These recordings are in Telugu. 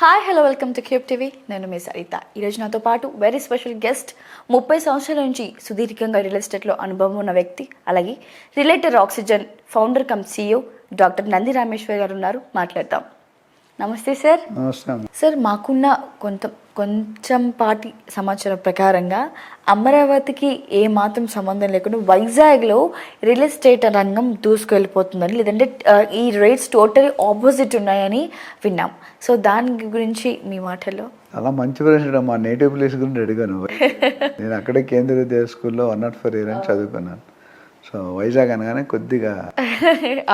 Hi hello welcome to cube TV. నేను మీ సరిత. ఈరోజు నాతో పాటు వెరీ స్పెషల్ గెస్ట్, 30 సంవత్సరాల నుంచి సుదీర్ఘంగా రియల్ ఎస్టేట్లో అనుభవం ఉన్న వ్యక్తి, అలాగే related oxygen founder come CEO doctor Nandi Rameshwar గారు ఉన్నారు. మాట్లాడతాం. నమస్తే సార్. సార్, మాకున్న కొంచెం పాటి సమాచారం ప్రకారంగా అమరావతికి ఏ మాత్రం సంబంధం లేకుండా వైజాగ్లో రియల్ ఎస్టేట్ రంగం దూసుకెళ్ళిపోతుందని, లేదంటే ఈ రేట్స్ టోటల్ ఆపోజిట్ ఉన్నాయని విన్నాం. సో దాని గురించి మీ మాటల్లో. అలా మంచి ప్రశ్న. మా నేటివ్ ప్లేస్ గురించి అడిగాను. నేను అక్కడే కేంద్రీయ విద్యా స్కూల్లో 104 ఇయర్ అని చదువుకున్నాను. సో వైజాగ్ అనగానే కొద్దిగా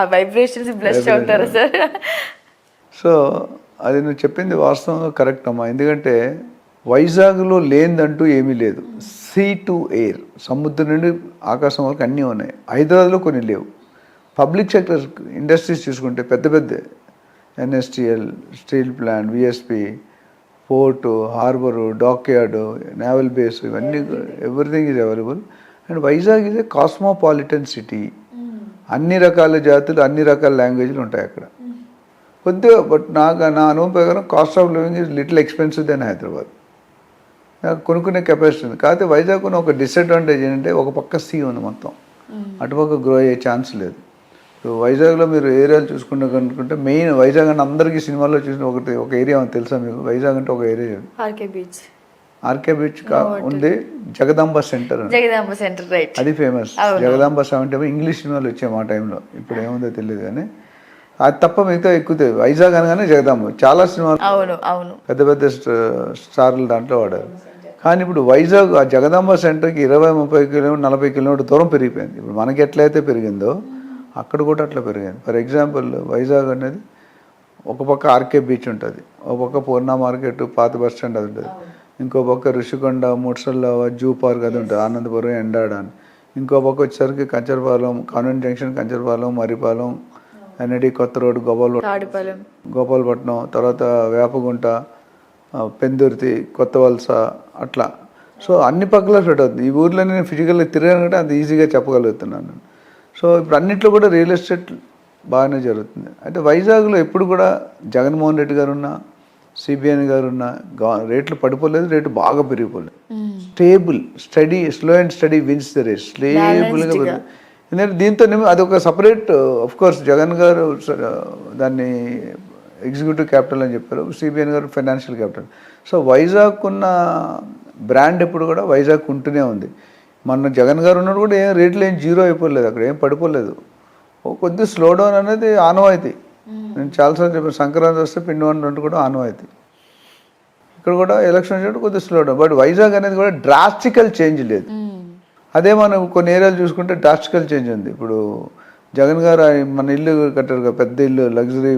ఆ వైబ్రేషన్స్ బ్లెస్ అవుతారా సార్? సో అది నువ్వు చెప్పింది వాస్తవంగా కరెక్ట్ అమ్మా. ఎందుకంటే వైజాగ్లో లేనిదంటూ ఏమీ లేదు. సీ టు ఎయిర్, సముద్రం నుండి ఆకాశం వరకు అన్నీ ఉన్నాయి. హైదరాబాద్లో కొన్ని లేవు. పబ్లిక్ సెక్టర్ ఇండస్ట్రీస్ చూసుకుంటే పెద్ద పెద్ద NSTL, steel plant, VSP, port, harbour, dock yard, naval base, ఇవన్నీ everything is available. And Vizag is a cosmopolitan city. అన్ని రకాల జాతులు, అన్ని రకాల లాంగ్వేజ్లు ఉంటాయి అక్కడ. కొద్దిగా నా అనుభవం ప్రకారం cost of living is little expensive than Hyderabad. నాకు కొనుక్కునే కెపాసిటీ ఉంది. కాకపోతే వైజాగ్ ఉన్న ఒక డిసడ్వాంటేజ్ ఏంటంటే ఒక పక్క సీ ఉంది మొత్తం, అటుపక్క గ్రో అయ్యే ఛాన్స్ లేదు. సో వైజాగ్లో మీరు ఏరియాలు చూసుకుంటే కనుకుంటే మెయిన్ వైజాగ్ అంటే అందరికీ సినిమాల్లో చూసిన ఒక ఏరియా ఉంది తెలుసా మీకు? వైజాగ్ అంటే ఒక ఏరియా ఆర్కే బీచ్ ఉంది. జగదాంబ సెంటర్ అది ఫేమస్. జగదాంబ 70 ఇంగ్లీష్ సినిమాలు వచ్చాయి మా టైంలో. ఇప్పుడు ఏముందో తెలియదు కానీ అది తప్ప మిగతా ఎక్కుతాయి. వైజాగ్ అనగానే జగదాంబ చాలా సినిమాలు పెద్ద పెద్ద స్టార్లు దాంట్లో వాడారు. కానీ ఇప్పుడు వైజాగ్ ఆ జగదాంబ సెంటర్కి 20-30 కిలోమీటర్ 40 కిలోమీటర్ దూరం పెరిగిపోయింది. ఇప్పుడు మనకి ఎట్లయితే పెరిగిందో అక్కడ కూడా అట్లా పెరిగింది. ఫర్ ఎగ్జాంపుల్ వైజాగ్ అనేది ఒక పక్క ఆర్కే బీచ్ ఉంటుంది, ఒక పక్క పూర్ణ మార్కెట్, పాత బస్ స్టాండ్ అది ఉంటుంది, ఇంకో పక్క ఋషికొండ, ముడ్సల్ల జూ పార్క్ అది ఉంటుంది, ఆనందపురం, ఎండాడ అని. ఇంకో పక్క వచ్చేసరికి Kancharapalem, convent junction, Kancharapalem, Maripalem, NID కొత్త రోడ్, గోపాలపట్నం, తర్వాత వేపగుంట, పెందుర్తి, కొత్త వలస, అట్లా. సో అన్ని పక్కల స్ప్రెడ్ అవుతుంది. ఈ ఊర్లో నేను ఫిజికల్గా తిరగాలంటే అంత ఈజీగా చెప్పగలుగుతున్నాను. సో ఇప్పుడు అన్నింటిలో కూడా రియల్ ఎస్టేట్ బాగానే జరుగుతుంది. అయితే వైజాగ్లో ఎప్పుడు కూడా జగన్మోహన్ రెడ్డి గారు ఉన్న, CBN గారు ఉన్న రేట్లు పడిపోలేదు, రేటు బాగా పెరిగిపోలేదు. Stable, slow and steady wins the race. స్టేబుల్గా ఎందుకంటే దీంతో అది ఒక సపరేట్. కోర్స్ జగన్ గారు దాన్ని ఎగ్జిక్యూటివ్ క్యాపిటల్ అని చెప్పారు, CBN గారు ఫైనాన్షియల్ క్యాపిటల్. సో వైజాగ్ ఉన్న బ్రాండ్ ఎప్పుడు కూడా వైజాగ్ ఉంటూనే ఉంది. మొన్న జగన్ గారు ఉన్నప్పుడు కూడా ఏం రేట్లు ఏం జీరో అయిపోలేదు, అక్కడ ఏం పడిపోలేదు. కొద్దిగా స్లో డౌన్ అనేది ఆనవాయితీ. నేను చాలాసార్లు చెప్పాను, సంక్రాంతి వస్తే పిండి వంట కూడా ఆనవాయితీ. ఇక్కడ కూడా ఎలక్షన్ వచ్చేటప్పుడు కొద్దిగా స్లో డౌన్. బట్ వైజాగ్ అనేది కూడా డ్రాస్టికల్ చేంజ్ లేదు. అదే మనం కొన్ని ఏరియాలు చూసుకుంటే డ్రాస్టికల్ చేంజ్ ఉంది. ఇప్పుడు జగన్ గారు మన ఇల్లు కట్టారు కదా, పెద్ద ఇల్లు, లగ్జరీ,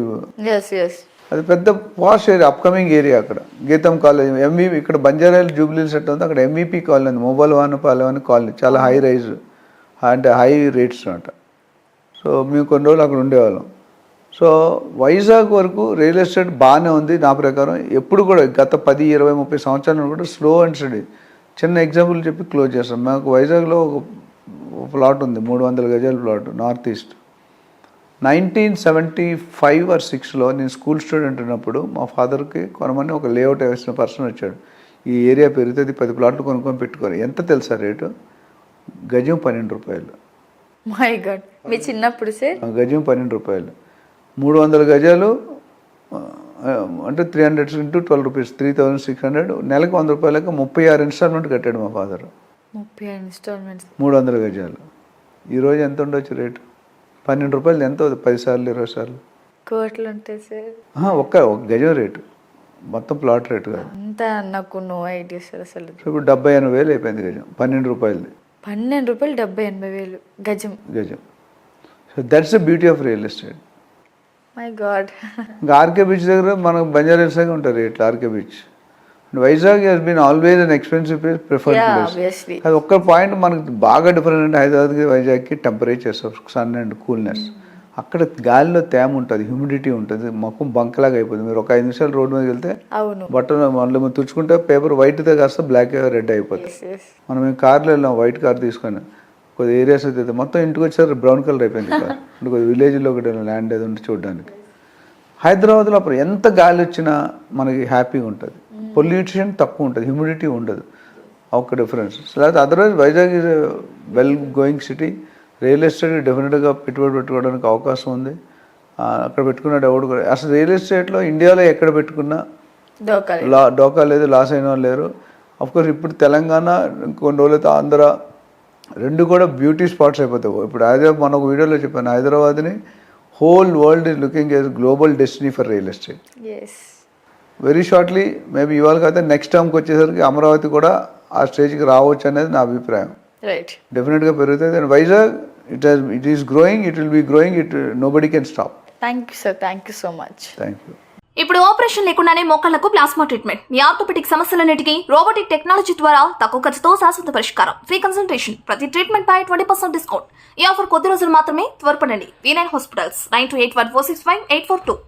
అది పెద్ద పాష్ ఏరియా, అప్కమింగ్ ఏరియా. అక్కడ గీతం కాలేజ్, MVP, ఇక్కడ బంజారాయిల్ జూబ్లీ సెట్ ఉంది, అక్కడ MVP కాలనీ ఉంది, మొబైల్ వానపాలెం అని కాలనీ, చాలా హై రైజ్ అంటే హై రేట్స్ అనమాట. సో మేము కొన్ని రోజులు అక్కడ ఉండేవాళ్ళం. సో వైజాగ్ వరకు రియల్ ఎస్టేట్ బాగానే ఉంది నా ప్రకారం. ఎప్పుడు కూడా గత 10, 20, 30 సంవత్సరాలు కూడా స్లో అండ్ స్టడీ. చిన్న ఎగ్జాంపుల్ చెప్పి క్లోజ్ చేస్తాం. మాకు వైజాగ్లో ఒక ప్లాట్ ఉంది, 300 గజాల ప్లాట్, నార్త్ ఈస్ట్. 1975 or 6లో నేను స్కూల్ స్టూడెంట్ ఉన్నప్పుడు మా ఫాదర్కి కొనమని ఒక లేఅవుట్ వేసిన పర్సన్ వచ్చాడు. ఈ ఏరియా పెరుగుతుంది, 10 ప్లాట్లు కొనుక్కొని పెట్టుకోరు. ఎంత తెలుసా రేటు? గజం 12 రూపాయలు. మై గాడ్, మీ చిన్నప్పుడు సార్? గజం 12 రూపాయలు. 300 గజాలు అంటే 300 × 12 రూపీస్, 3600. నెలకు 100 రూపాయలకు 36 ఇన్స్టాల్మెంట్ కట్టాడు మా ఫాదర్. 36 ఇన్స్టాల్మెంట్స్, 300 గజాలు. ఈరోజు ఎంత ఉండొచ్చు రేటు? 12 రూపాయలు. ఎంత అవుతుంది? 10 సార్లు, 20 సార్లు కోట్లు ఉంటాయి సార్. ఒక గజం రేటు, మొత్తం ప్లాట్ రేటు కాదు. అంత నాకు నో ఐడియా సార్ అసలు. ఇప్పుడు 70-80 వేలు అయిపోయింది గజం. 12 రూపాయలది. 12 రూపాయలు 70-80 వేలు గజం. So that's the beauty of real estate. My god. ఇంకా ఆర్కే బీచ్ దగ్గర మనకు బంజారాహిల్స్గా ఉంటారు రేట్లు. RK beach, Vizag has been always an expensive place, preferred place. అది ఒక్క పాయింట్ మనకు బాగా డిఫరెంట్ అంటే హైదరాబాద్కి వైజాగ్కి టెంపరేచర్స్, సన్ అండ్ కూల్నెస్. అక్కడ గాలిలో తేమ ఉంటుంది, హ్యూమిడిటీ ఉంటుంది, మొక్కం బంకలాగా అయిపోతుంది. మీరు ఒక 5 నిమిషాలు రోడ్డు మీద వెళ్తే బట్టలు మళ్ళీ తుడుచుకుంటే పేపర్ వైట్తో కాస్త బ్లాక్ రెడ్ అయిపోతుంది. మనం మేము కార్లో వెళ్ళాం, వైట్ కార్ తీసుకొని కొద్ది ఏరియాస్ అయితే మొత్తం ఇంటికి వచ్చారు బ్రౌన్ కలర్ అయిపోయింది కార్. అంటే కొద్ది విలేజ్లో ఒకటి ల్యాండ్ ఏదో ఉంటే చూడడానికి హైదరాబాద్లో అప్పుడు ఎంత గాలి వచ్చినా మనకి హ్యాపీగా ఉంటుంది, పొల్యూషన్ తక్కువ ఉంటుంది, హ్యూమిడిటీ ఉండదు, ఒక డిఫరెన్స్. లేకపోతే otherwise Vizag is well going city. Real estate డెఫినెట్గా పెట్టుబడి పెట్టుకోవడానికి అవకాశం ఉంది. అక్కడ పెట్టుకున్నాడు ఎవడు కూడా. అసలు రియల్ ఎస్టేట్లో ఇండియాలో ఎక్కడ పెట్టుకున్నా డోకా లేదు, లాస్ అయిన వాళ్ళు లేరు. అఫ్కోర్స్ ఇప్పుడు తెలంగాణ, కొన్ని రోజులైతే ఆంధ్ర, రెండు కూడా బ్యూటీ స్పాట్స్ అయిపోతాయి. ఇప్పుడు హైదరాబాద్, మన ఒక వీడియోలో చెప్పాను, హైదరాబాద్ని whole world is looking as global destiny for real estate. Very shortly, maybe ఇవాళ కాకపోతే నెక్స్ట్ టర్మ్కి వచ్చేసరికి అమరావతి కూడా ఆ స్టేజ్కి రావచ్చు అనేది నా అభిప్రాయం. డెఫినెట్గా పెరుగుతుంది. And Vizag it is growing, it will be growing, nobody can stop. Thank you sir, thank you so much. Thank you. ఇప్పుడు ఆపరేషన్ లేకుండానే మోకాళ్లకు ప్లాస్మా ట్రీట్మెంట్, మీ ఆర్థోపెటిక్ సమస్యలన్నిటికీ రోబోటిక్ టెక్నాలజీ ద్వారా తక్కువ ఖర్చుతో శాశ్వత పరిష్కారం, ఫ్రీ కన్సల్టేషన్, ప్రతి ట్రీట్మెంట్ పై 20% డిస్కౌంట్. ఈ ఆఫర్ కొద్ది రోజులు మాత్రమే, త్వరపడండి. V9 hospitals 9281465842.